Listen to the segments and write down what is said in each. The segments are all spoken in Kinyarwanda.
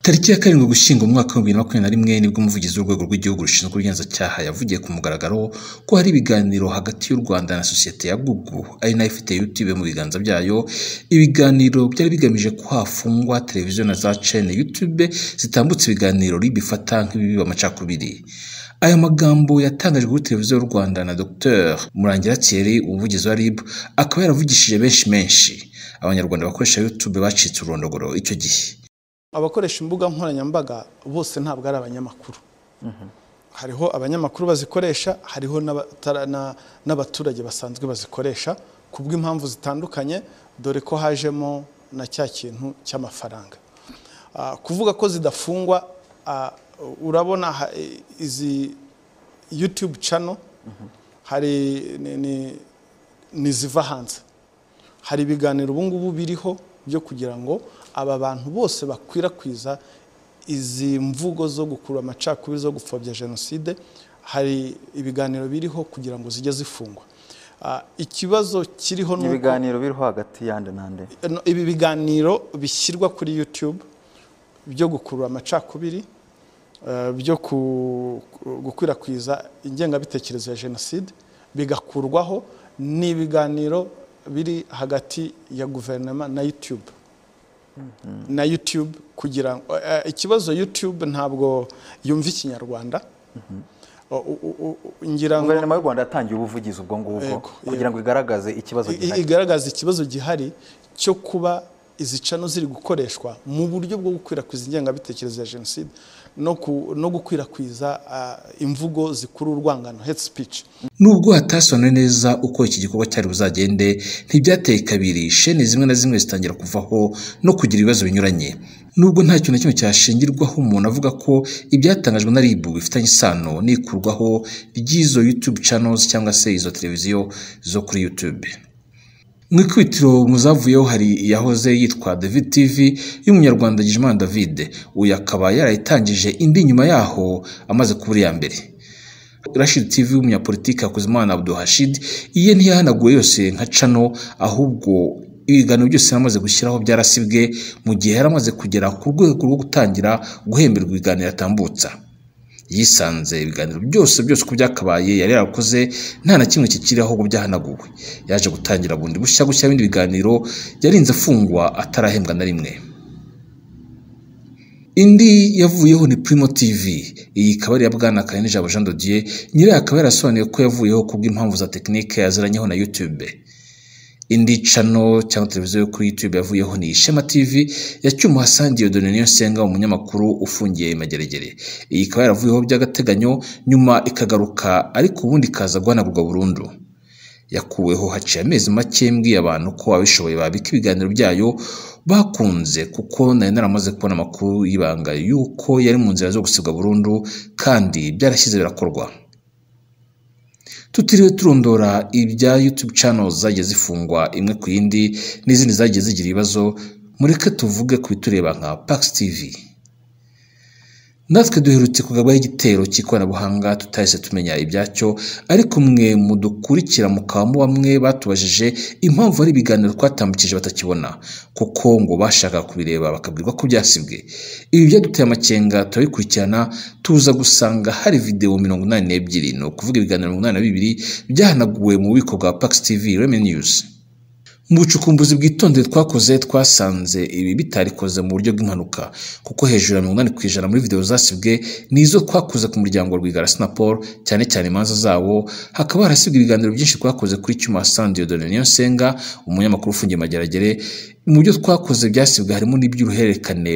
Tariki ya 7 Ugushyingo mu mwaka wa 2021 nibwo umuvugizi w'urwego rw'igihugu rushinzwe ubugenzacyaha yavugiye ku mugaragaro ko hari ibiganiro hagati y'u Rwanda na sosiyete ya Google ari nayo ifite YouTube mu biganza byayo. Ibiganiro byari bigamije ko hafungwa televiziyo na za chaîne YouTube zitambutse ibiganiro bifata nk'ibibi amacakubiri. Aya magambo yatangajwe kuri televiziyo y'u Rwanda na Dr Murangira Thierry, umuvugizi wa RIB, akaba yaravugishije benshi abanyarwanda bakoresha YouTube bacitse urondogoro icyo gihe. Abakoresha imbuga nkoranyambaga bose ntabwo ari abanyamakuru. Hariho abanyamakuru bazikoresha, hariho n'abaturage basanzwe bazikoresha kubw'impamvu zitandukanye, dore ko hajemo na cya kintu cy'amafaranga. Kuvuga ko zidafungwa, urabona izi YouTube channel hari niziva hanze. Hari ibiganiro ubu ngubu biriho byo kugira ngo aba bantu bose bakwirakwiza izi mvugo zo gukura amacakubiri zo gupfobya jenoside, hari ibiganiro biriho kugira ngo zijye zifungwa. Ikibazo kiriho nuko ibiganiro biriho hagati yande nande, ibi biganiro bishyirwa kuri YouTube byo gukura amacakubiri, byo gukwirakwiza ingengabitekerezo ya jenoside bigakurwaho, ni ibiganiro biri hagati ya guverinoma na YouTube. Na YouTube kugira ngo ikibazo YouTube ntabwo yumva ikinyarwanda. Ngira ngo guverinoma y'u Rwanda yatangiye ubuvugizi ubwo ngubwo kugira ngo igaragaze ikibazo gihari cyo kuba izi channel ziri gukoreshwa mu buryo bwo gukwirakwiza ingengabitekerezo ya jenoside no gukwirakwiza imvugo zikuru urwangano, hate speech. Nubwo hatasobanuwe neza uko iki gikorwa cyari buzagende, ntibyateye kabiri shene zimwe na zimwe zitangira kuvaho no kugira ibibazo binyuranye. Nubwo nta kintu na kimwe cyashingirwaho umuntu avuga ko ibyatangajwe na RIB bifitanye isano n'ikurwaho ry'izo YouTube channels cyangwa se izo televiziyo zo kuri YouTube. Mwikubitiro muzavuyeho hari yahoze yitwa David TV y'umunyarwanda Gijimana David, uyu akaba yarayitangije indi nyuma yaho amaze kubura ya mbere. Rashid TV y'umunyapolitiki Hakuzimana Abdul Hashid, iye ntiyahanaguwe yose nka channel, ahubwo ibiganiro byose yamaze gushyiraho byarasibwe mu gihe yaramaze kugera ku rwego rwo gutangira guhemberwa ibiganiro atambutsa. Yisanze ibiganiro byose uko byakabaye yari yarakoze nta na kimwe kikiriho ngo byahanaguwe. Yaje gutangira bundi bushya ibindi biganiro, yarinze afungwa atarahembwa na rimwe. Indi yavuyeho ni Primo TV. Iyi ikaba ari ya Bwana Karenijabo Jean de Dieu, nyirayo akaba yarasobanuye ko yavuyeho kubw'impamvu za tekinike yaziranyeho na YouTube. Indi channel cyangwa televiziyo yo kuri YouTube yavuyeho ni Ishema TV ya Cyuma Hassan Dieudonne Niyonsenga, umunyamakuru ufungiye Mageragere. Iyi ikaba yaravuyeho by'agateganyo nyuma ikagaruka, ariko ubundi kaza guhanagurwa burundu. Yakuweho haciye amezi make mbwiye abantu ko abishoboye babika ibiganiro byayo bakunze, kuko nari naramaze kubona amakuru y'ibanga yuko yari mu nzira zo gusibwa burundu kandi byarashyize birakorwa. Tutiriwe turondora ibya YouTube channels zagiye zifungwa imwe ku yindi n'izindi zagiye zigira ibibazo, mureke tuvuge ku bitureba nka PAX TV. Natwe duherutse kugabwaho igitero cy'ikoranabuhanga tutahise tumenya ibyacyo, ariko mwe mudukurikira mukaba bamwe batubajije impamvu ari ibiganiro twatambukije batakibona, kuko ngo bashaka kubireba bakabwirwa ko byasibwe. Ibi byaduteye amakenga, turabikurikirana tuza gusanga hari video 82, no kuvuga ibiganiro 82 byahanaguwe mu bubiko bwa PAX TV IREME News. Mu bucukumbuzi bwitondeye twakoze twasanze ibi bitarikoze mu buryo bw'impanuka, kuko hejuru ya 80% muri video zasibwe nizo twakoze ku muryango wa Rwigara Snapol, cyane imanza zabo. Hakaba harasibwe ibiganiro byinshi twakoze kuri Cyuma Hassan Dieudonne Niyonsenga, umunyamakuru ufungiye Mageragere. Mu byo twakoze byasibwe harimo n'iby'uruhererekane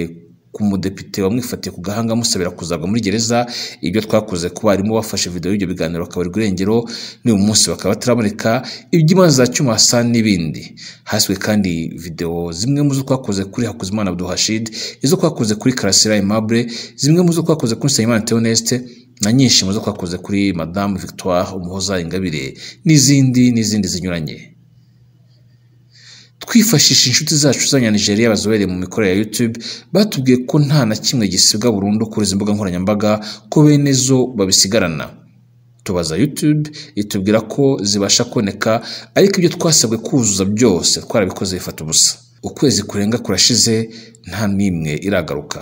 ku mudepite wamwifatiye ku gahanga amusabira kuzagwa muri gereza. Ibyo twakoze ku barimu bafashe video y'ibyo biganiro bakabarirwa irengero n'uyu munsi bakaba bataraboneka, iby'imanza za Cyuma Hassan n'ibindi. Haswe kandi video zimwe mu zo twakoze kuri Hakuzimana Abdul Hashid, izo twakoze kuri Karasira Aimable, zimwe mu zo twakoze kuri Nsengimana Theoneste, na nyinshi mu zo twakoze kuri Madame Victoire Umuhoza Ingabire n'izindi zinyuranye. Twifashisha inshuti zacu z'Abanya-Nigeria bazobereye mu mikorere ya YouTube, batubwiye ko nta na kimwe gisibwa burundu kuri izi mbuga nkoranyambaga, ko bene zo babisigarana. Tubaza YouTube itubwira ko zibasha kuboneka, ariko ibyo twasabwe kuzuza byose twarabikoze bifata ubusa. Ukwezi kurenga kurashize nta n'imwe iragaruka.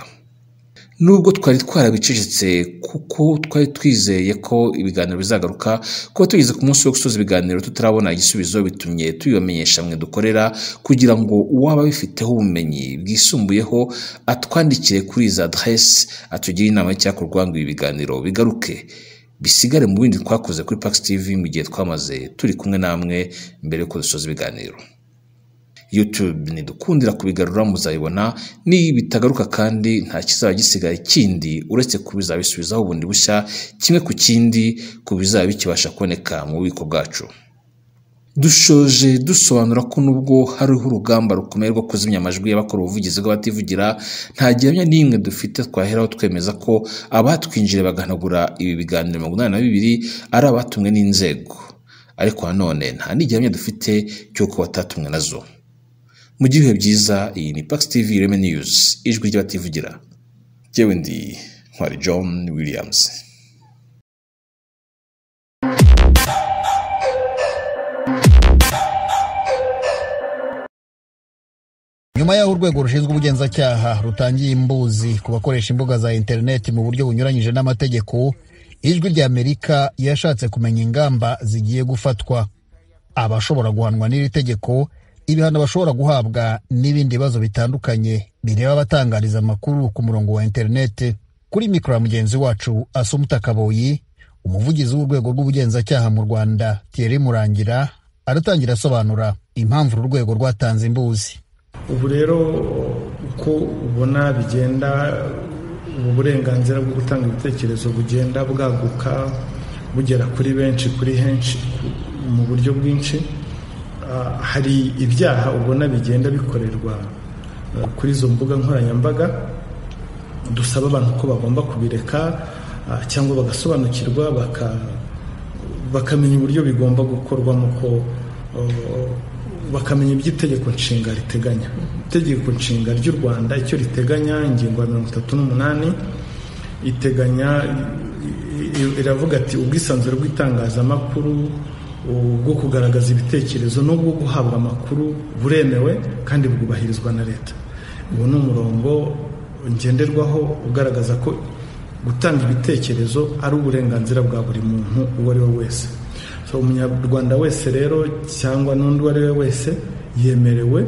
Nubwo twari twarabicecetse kuko twari twizeye ko ibiganiro bizagaruka, kuba tugeze ku munsi wo gusoza ibiganiro tutarabona igisubizo bitumye tubibamenyesha mwe dukorera, kugira ngo uwaba bifiteho ubumenyi bwisumbuyeho atwandikire kuri izi adresse atugire inama y'icyakorwa ngo ibi biganiro bigaruke, bisigare mu bindi twakoze kuri PAX TV mu gihe twamaze turi kumwe namwe mbere yuko dusoza ibiganiro. YouTube nidukundira kubigarura muzayibona, ni bitagaruka kandi nta kizaba gisigaye kindi uretse kubizabisubizaho ubundi bushya kimwe ku kindi, kubizaba bikibasha kuboneka mu bubiko bwacu. Dushoje dusobanura ko nubwo hariho urugamba rukomeye rwo kuzimya amajwi y'abakora ubuvugizi bw'abativugira, nta gihamya n'imwe dufite twaheraho twemeza ko abatwinjire bagahanagura ibi biganiro 82 ari abatumwe n'inzego, ariko nanone nta n'igihamya dufite cy'uko batatumwe nazo. Mu gihe byiza, iyi ni PAX TV IREME News, ijwi ry'abativugira. Jyewe ndi Ntwari John Williams. Nyuma y'aho urwego rushinzwe ubugenzacyaha rutangiye imbuzi ku bakoresha imbuga za interineti mu buryo bunyuranyije n'amategeko, ijwi ry'Amerika yashatse kumenya ingamba zigiye gufatwa, abashobora guhanwa n'iri tegeko, ibihano bashobora guhabwa n'ibindi bibazo bitandukanye bireba abatangariza amakuru ku murongo wa interineti. Kuri mikoro ya mugenzi wacu Asumta Kaboyi, umuvugizi w'urwego rw'ubugenzacyaha mu Rwanda Thierry Murangira aratangira asobanura impamvu uru rwego rwatanze imbuzi. Ubu rero uko ubona bigenda, ubu burenganzira bwo gutanga ibitekerezo bugenda bwaguka bugera kuri benshi, kuri henshi, mu buryo bwinshi. Hari ibyaha ubona bigenda bikorerwa kuri izo mbuga nkoranyambaga, dusaba abantu ko bagomba kubireka cyangwa bagasobanukirwa bakamenya uburyo bigomba gukorwamo, ko bakamenya iby'itegeko nshinga riteganya. Itegeko nshinga ry'u Rwanda icyo riteganya, ingingo ya 38 iteganya, iravuga ati ubwisanzure bw'itangazamakuru bwo kugaragaza ibitekerezo no bwo guhabwa amakuru buremewe kandi bwubahirizwa na leta. Ubu ni umurongo ngenderwaho ugaragaza ko gutanga ibitekerezo ari uburenganzira bwa buri muntu uwo ari we wese. So umunyarwanda wese rero cyangwa n'undi uwo ari we wese yemerewe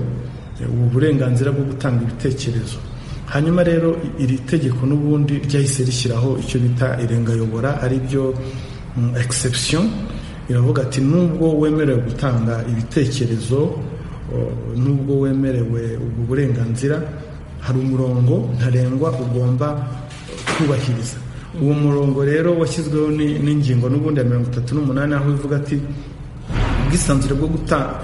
ubu burenganzira bwo gutanga ibitekerezo. Hanyuma rero iri tegeko n'ubundi ryahise rishyiraho icyo bita irengayobora, ari byo exception. Iravuga ati nubwo wemerewe gutanga ibitekerezo, nubwo wemerewe ubu burenganzira, hari umurongo ntarengwa ugomba kubahiriza. Uwo murongo rero washyizweho n'ingingo n'ubundi ya 38, aho ivuga ati ubwisanzure bwo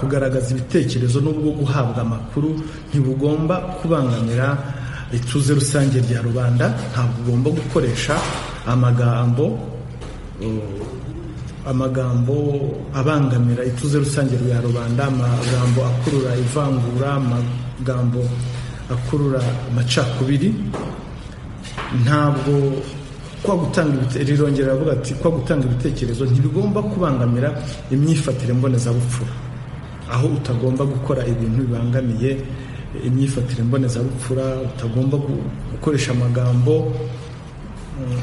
kugaragaza ibitekerezo n'ubwo guhabwa amakuru ntibugomba kubangamira ituze rusange rya rubanda. Ntabwo ugomba gukoresha amagambo abangamira ituze rusange rya rubanda, amagambo akurura ivangura, amagambo akurura amacakubiri. Ntabwo kwa gutanga rirongera avuga ati kwa gutanga ibitekerezo ntibigomba kubangamira imyifatire mbonezabupfura, aho utagomba gukora ibintu bibangamiye imyifatire mbonezabupfura, utagomba gukoresha amagambo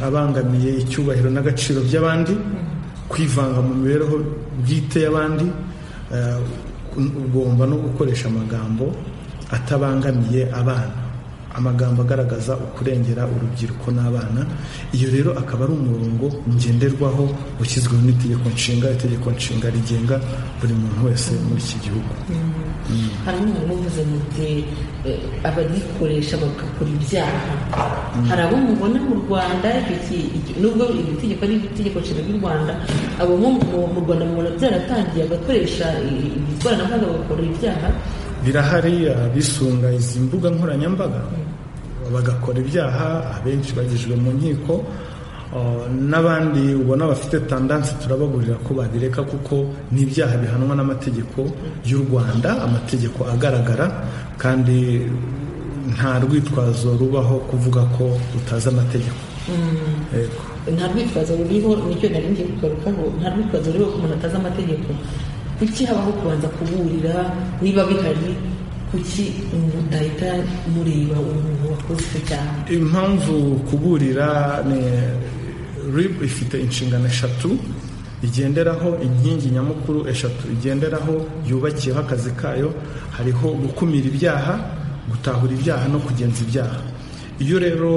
abangamiye icyubahiro n'agaciro by'abandi, kwivanga mu mibereho bwite y'abandi. Ugomba no gukoresha amagambo atabangamiye abana, amagambo agaragaza ukurengera urubyiruko n'abana. Iyo rero akaba ari umurongo ngenderwaho ushyizweho n'itegeko nshinga rigenga buri muntu wese muri iki gihugu. hari umuntu uvuze muti abagikoresha bagakora ibyaha, hari abo mubona mu Rwanda nubwo iri tegeko ari itegeko nshinga ry'u Rwanda, abo mu Rwanda mubona byaratangiye agakoresha ikoranabuhanga bagakora ibyaha? Birahari abisunga izi mbuga nkoranyambaga bagakora ibyaha, abenshi bagejejwe mu nkiko, n'abandi ubona bafite tandansi turababurira ko babireka kuko ni ibyaha bihanwa n'amategeko y'u Rwanda, amategeko agaragara, kandi nta rwitwazo rubaho kuvuga ko utazi amategeko. Nta rwitwazo ruriho, nicyo nari ngiye kugarukaho, nta rwitwazo ruriho ko umuntu atazi amategeko. Kuki habaho kubanza kuburira? Niba bihari, kuki mudahita mureba umuntu wakoze icyo cyaha? Impamvu kuburira ni RIB ifite inshingano 3 igenderaho, inkingi nyamukuru 3 igenderaho, yubakiyeho akazi kayo. Hariho gukumira ibyaha, gutahura ibyaha no kugenza ibyaha. Iyo rero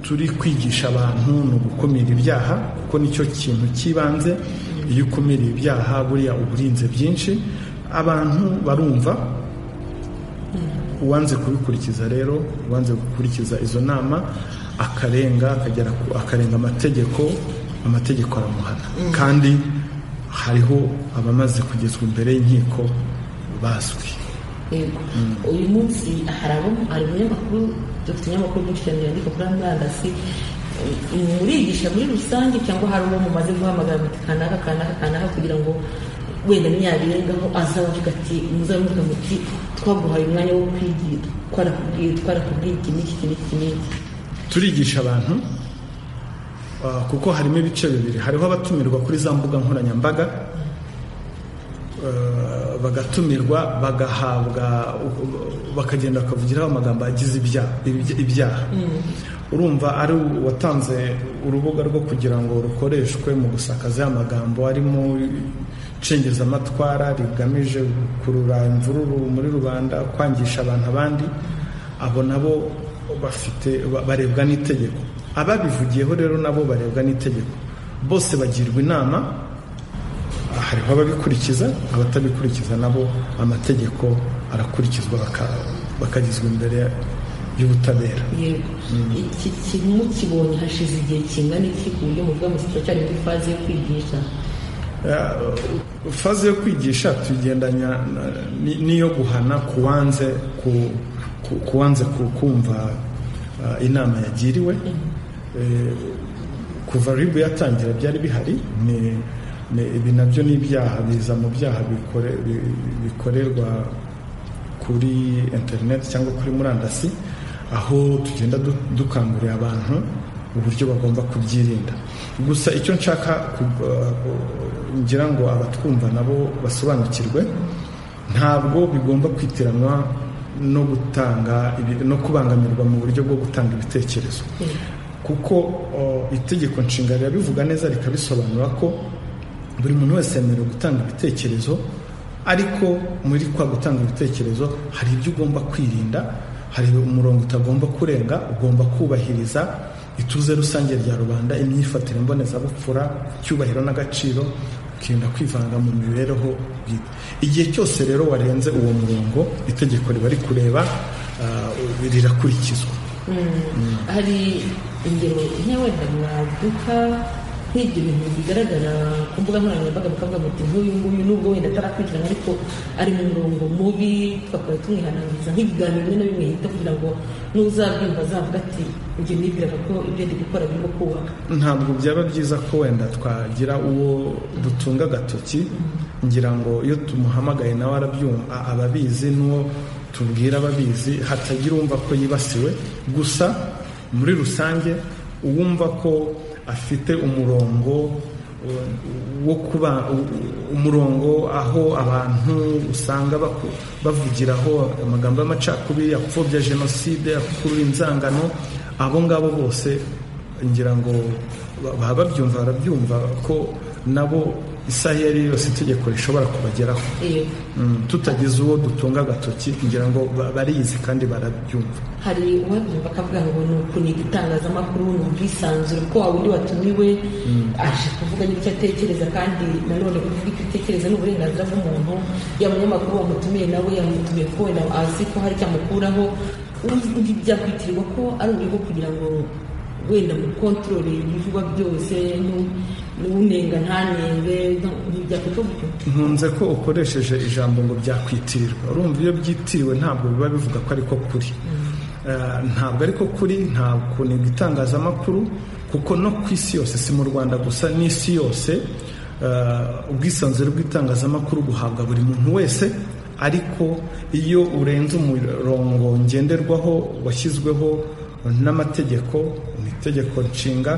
turi kwigisha abantu no gukumira ibyaha kuko nicyo kintu kibanze, iyo ukumira ibyaha buriya uburinze byinshi, abantu barumva. Uwanze kubikurikiza rero, uwanze gukurikiza izo nama akarenga amategeko aramuhana. Kandi hariho abamaze kugezwa imbere y'inkiko bazwi. Uyu munsi hari umunyamakuru, dufite umunyamakuru mwinshi cyane yandika kuri murandasi. Murigisha muri rusange cyangwa hari uwo mumaze guhamagara muti kanaka kugira ngo wenda nyabirengaho azaba avuga ati muzamuka muti twaguhaye umwanya wo kwigira, twarakubwiye iki n'iki? Turigisha abantu kuko harimo ibice bibiri. Hariho abatumirwa kuri za mbuga nkoranyambaga, bagatumirwa bagahabwa, bakagenda bakavugiraho amagambo agize ibyaha. Urumva ari watanze urubuga rwo kugira ngo rukoreshwe mu gusakaza amagambo arimo cengezamatwara rigamije gukurura imvururu muri rubanda, kwangisha abantu abandi. Abo nabo barebwa n'itegeko. Ababivugiyeho rero nabo barebwa n'itegeko. Bose bagirwa inama, hariho ababikurikiza, abatabikurikiza nabo amategeko arakurikizwa, bakagizwa imbere y'ubutabera. Iki kintu mukibonye hashize igihe kingana iki ku buryo muvuga musi cyari muri faze yo kwigisha? Faze yo kwigisha tugendanya niyo guhana kuwanze kumva inama yagiriwe. Kuva RIB yatangira byari bihari. Ibi nabyo ni ibyaha, biza mu byaha bikorerwa kuri internet cyangwa kuri murandasi, aho tugenda dukangurira abantu uburyo bagomba kubyirinda. Gusa icyo nshaka ngira ngo abatwumva nabo basobanukirwe, ntabwo bigomba kwitiranwa no kubangamirwa mu buryo bwo gutanga ibitekerezo, kuko itegeko nshinga rirabivuga neza rikabisobanura ko buri muntu wese yemerewe gutanga ibitekerezo, ariko muri kwa gutanga ibitekerezo hari ibyo ugomba kwirinda, hari umurongo utagomba kurenga, ugomba kubahiriza ituze rusange rya rubanda, imyifatire mbonezabupfura, icyubahiro n'agaciro, ukirinda kwivanga mu mibereho bwite. Igihe cyose rero warenze uwo murongo, itegeko riba rikureba, rirakurikizwa. Hari ingero nke wenda mwaduka nk'ibyo bintu bigaragara ku mbuga nkoranyambaga, mukavuga muti nk'uyu nguyu nubwo wenda atarakurikirana ariko ari mu murongo mubi, twakora tumwihanangiriza nk'ibiganiro bimwe na bimwe hita kugira ngo n'uzabyumva azavuga ati ibyo nibwiraga ko ibyo ndi gukora birimo kubaka? Ntabwo byaba byiza ko wenda twagira uwo dutunga agatoki. Ngira ngo iyo tumuhamagaye nawe arabyumva, ababizi, n'uwo tubwira ababizi, hatagira umva ko yibasiwe. Gusa muri rusange uwumva ko afite umurongo wo kuba umurongo aho abantu usanga bavugiraho amagambo y'amacakubiri, apfobya jenoside, akurura inzangano, abo ngabo bose ngira ngo barabyumva ko nabo isaha iyo ari yose itegeko rishobora kubageraho tutagize uwo dutunga agatoki ngira ngo barizi kandi barabyumva. hari uwabyumva akavuga ngo ni ukuniga itangazamakuru ni ubwisanzure ko wa wundi watumiwe aje kuvuga n'icyo atekereza kandi nanone kuvuga icyo utekereza ni uburenganzira bw'umuntu yaba umunyamakuru wamutumiye nawe yamutumiye ko wenda azi ko hari icyo amukuraho byakwitirwa ko ari uburyo bwo kugira ngo wenda mu kontorore ibivugwa byose n'unenga ntanenge ntibyakwitwa gutyo. nkunze ko ukoresheje ijambo ngo byakwitirirwa. urumva iyo byitiriwe ntabwo biba bivuga ko ariko kuri ntabwo ariko kuri nta kuniga itangazamakuru kuko no ku isi yose si mu Rwanda gusa n'isi yose ubwisanzure bw'itangazamakuru buhabwa buri muntu wese, ariko iyo urenze umurongo ngenderwaho washyizweho n'amategeko mu itegeko nshinga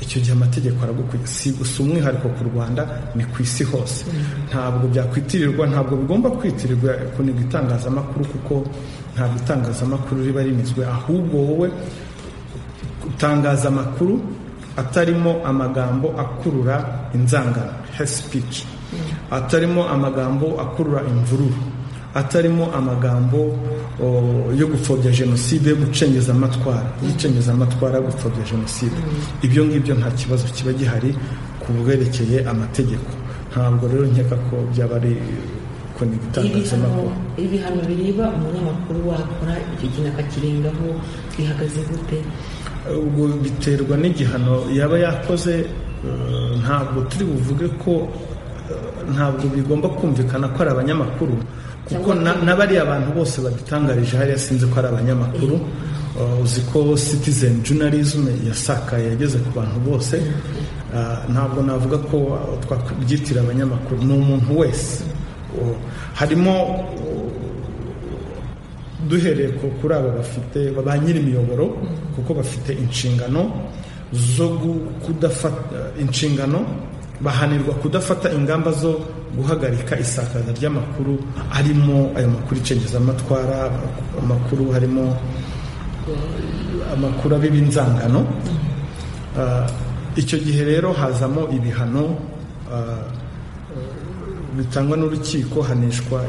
icyo gihe amategeko aragukwiye. si gusa umwihariko ku Rwanda ni ku isi hose. ntabwo byakwitirirwa, ntabwo bigomba kwitirirwa kuniga itangazamakuru kuko ntabwo itangazamakuru riba rinizwe, ahubwo wowe utangaza amakuru atarimo amagambo akurura inzangano hate speech, atarimo amagambo akurura imvururu, atarimo amagambo yo gupfobya jenoside, yo gucengeza amatwara, gupfobya jenoside. ibyo ngibyo nta kibazo kiba gihari ku bwerekeye amategeko. ntabwo rero nkeka ko byaba ari kuniga itangazamakuru. ibihano bireba umunyamakuru wakora icyo kintu akakirengaho bihagaze gute? ubwo biterwa n'igihano yaba yakoze. ntabwo turi buvuge ko ntabwo bigomba kumvikana ko ari abanyamakuru kuko n'abariya abantu bose badutangarije hariya sinzi ko ari abanyamakuru. uzi ko citizen journalism yasakaye yageze ku bantu bose. ntabwo navuga ko twabyitira abanyamakuru, ni umuntu wese. harimo duhereye kuri aba bafite ba nyiri imiyoboro kuko bafite inshingano zo bahanirwa kudafata ingamba zo guhagarika isakaza ry'amakuru arimo ayo makuru icengezamatwara, amakuru harimo amakuru abiba inzangano. icyo gihe rero hazamo ibihano bitangwa n'urukiko.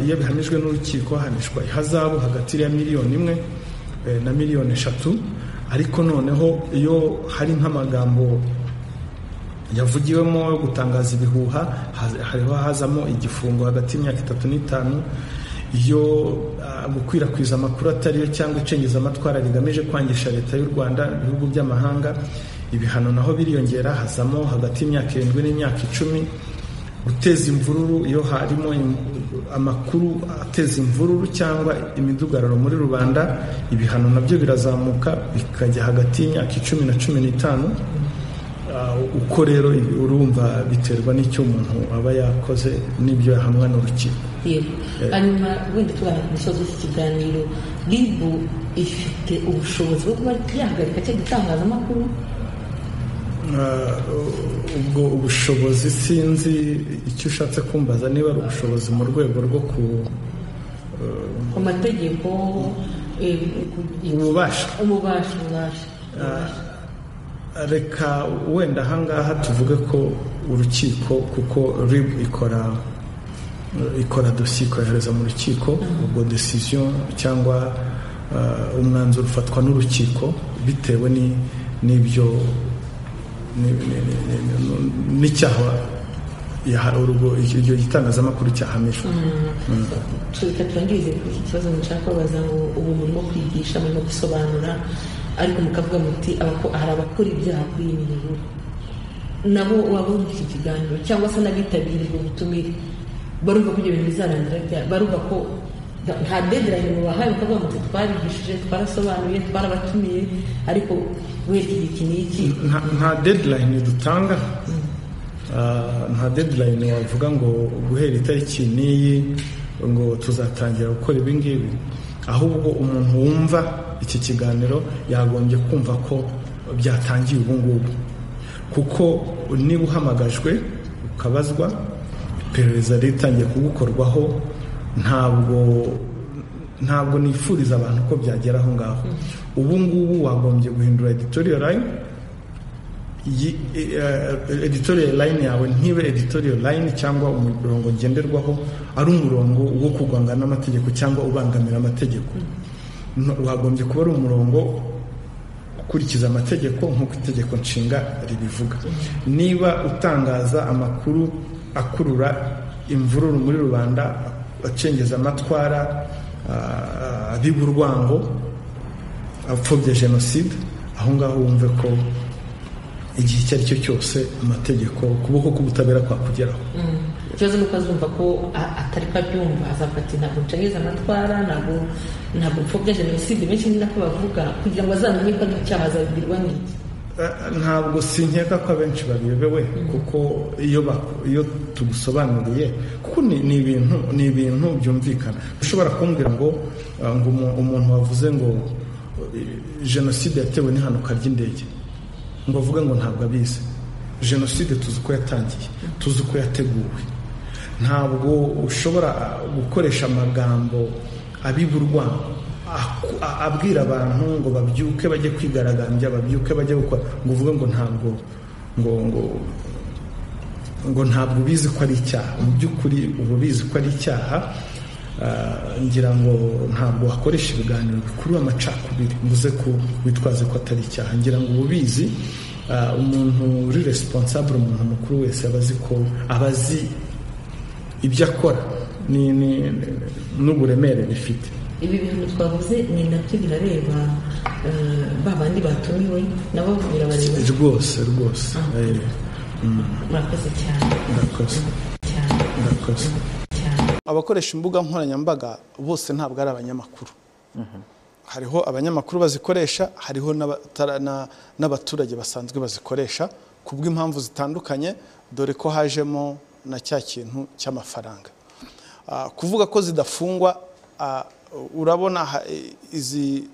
iyo bihanijwe n'urukiko hanishwa ihazabu hagati ya miliyoni 1 na miliyoni 3. ariko noneho iyo hari nk'amagambo yavugiwemo yo gutangaza ibihuha hariho hazamo igifungo hagati y'imyaka 3 n'5. iyo gukwirakwiza amakuru atariyo cyangwa icengezamatwara rigamije kwangisha leta y'u Rwanda ibihugu by'amahanga, ibihano naho biriyongera hazamo hagati y'imyaka 7 n'imyaka 10. guteza imvururu, iyo harimo amakuru ateza imvururu cyangwa imidugararo muri rubanda, ibihano nabyo birazamuka bikajya hagati y'imyaka 10 na 15. uko rero urumva biterwa n'icyo umuntu aba yakoze n'ibyo yahamwa n'urukiko. hanyuma wenda tubana ku musozi w'iki kiganiro, RIB ifite ubushobozi bwo kuba yahagarika cyo gitangazamakuru? ubwo ubushobozi sinzi icyo ushatse kumbaza, niba ari ubushobozi mu rwego rwo ku mategeko, ububasha. reka wenda ahangaha tuvuge ko urukiko, kuko RIB ikora dosiye ikohereza mu rukiko, ubwo decision cyangwa umwanzuro ufatwa n'urukiko bitewe n'ibyo n'icyaha iryo gitangazamakuru cyahamijwe. reka turangirize kuri iki kibazo nshaka kubaza ngo ubu murimo kwigisha, murimo gusobanura, ariko mukavuga muti hari abakora ibyaha kuri iyi mihigo, nabo waba uri iki kiganiro cyangwa se n'abitabiriye ubutumire barumva ko ibyo bintu bizarangira, barumva ko nta deadline mubahaye, bakavuga muti twarigishije, twarasobanuye, twarabatumiye, ariko wenda iki n'iki. nta deadline dutanga. nta deadline wavuga ngo guhera itariki n'iyi ngo tuzatangira gukora ibi ngibi. ahubwo umuntu wumva iki kiganiro yagombye kumva ko byatangiye ubu ngubu, kuko niba uhamagajwe ukabazwa, iperereza ritangiye kugukorwaho, ntabwo nifuriza abantu ko byagera aho ngaho. ubu ngubu wagombye guhindura editorial line editorial line yawe ntibe editorial line cyangwa umurongo ngenderwaho ari umurongo wo kugwanga n'amategeko cyangwa ubangamira amategeko. Wagombye kuba ari umurongo ukurikiza amategeko nk'uko itegeko nshinga ribivuga. Niba utangaza amakuru akurura imvururu muri rubanda, acengeza amatwara, abiba urwango, apfobya jenoside, aho ngaho wumve ko igihe icyo ari cyo cyose amategeko ukuboko k'ubutabera kwakugeraho. Ikibazo nuko azumva ko atari ko abyumva, azavuga ati ntabwo ncengeza amatwara, ntabwo mpfobya jenoside. Benshi ni nako bavuga kugira ngo azamenye ko icyaha azabibwirwa n'iki. Ntabwo sinkeka ko abenshi babiyobewe, kuko iyo tugusobanuriye, kuko ni ibintu byumvikana. Ushobora kumbwira ngo umuntu wavuze ngo jenoside yatewe n'ihanuka ry'indege, ngo avuge ngo ntabwo abizi. Jenoside tuzi ko yatangiye, tuzi ko yateguwe. Ntabwo ushobora gukoresha amagambo abiburwa abwira abantu ngo babyuke bajye kwigaragambya, babyuke bajye gukora, ngo uvuge ngo ntabwo ubizi ko ari icyaha. Mu by'ukuri uba ubizi ko ari icyaha. Ngira ngo ntabwo wakoresha ibiganiro bikurura amacakubiri mvuze ko witwaze ko atari icyaha. Ngira ngo ubizi umuntu uri responsable, umuntu mukuru wese abazi ibyo akora n'uburemere bifite. Ibi bintu twavuze ni nabyo birareba ba bandi batumiwe nabo birabareba rwose. Murakoze cyane. Ndakoze. Abakoresha imbuga nkoranyambaga bose ntabwo ari abanyamakuru. Hariho abanyamakuru bazikoresha, hariho n'abaturage basanzwe bazikoresha kubw'impamvu zitandukanye, dore ko hajemo na cya kintu cy'amafaranga. Kuvuga ko zidafungwa, urabona izi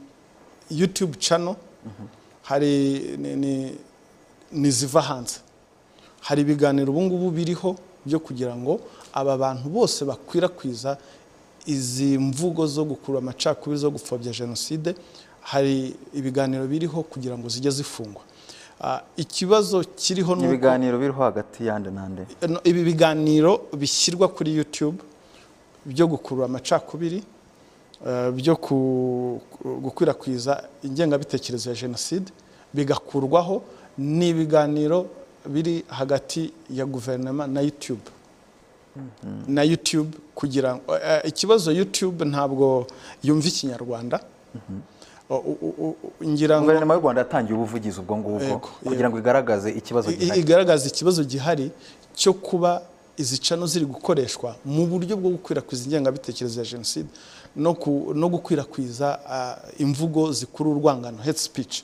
YouTube channel hari niziva hanze. Hari ibiganiro ubu ngubu biriho byo kugira ngo aba bantu bose bakwirakwiza izi mvugo zo gukurura amacakubiri, zo gupfobya jenoside, hari ibiganiro biriho kugira ngo zijye zifungwa. Ikibazo kiriho nuko ibiganiro biriho hagati yande nande, ibi biganiro bishyirwa kuri YouTube byo gukurura amacakubiri, byo gukwirakwiza ingengabitekerezo ya jenoside, bigakurwaho. Ni ibiganiro biri hagati ya guverinoma na YouTube kugira ngo ikibazo YouTube ntabwo yumva ikinyarwanda. Ngira ngo guverinoma y'u Rwanda yatangiye ubuvugizi ubwo ngubwo kugira ngo igaragaze ikibazo gihari cyo kuba izi channel ziri gukoreshwa mu buryo bwo gukwirakwiza ingengabitekerezo ya jenoside no gukwirakwiza imvugo zikurura urwangano, hate speech.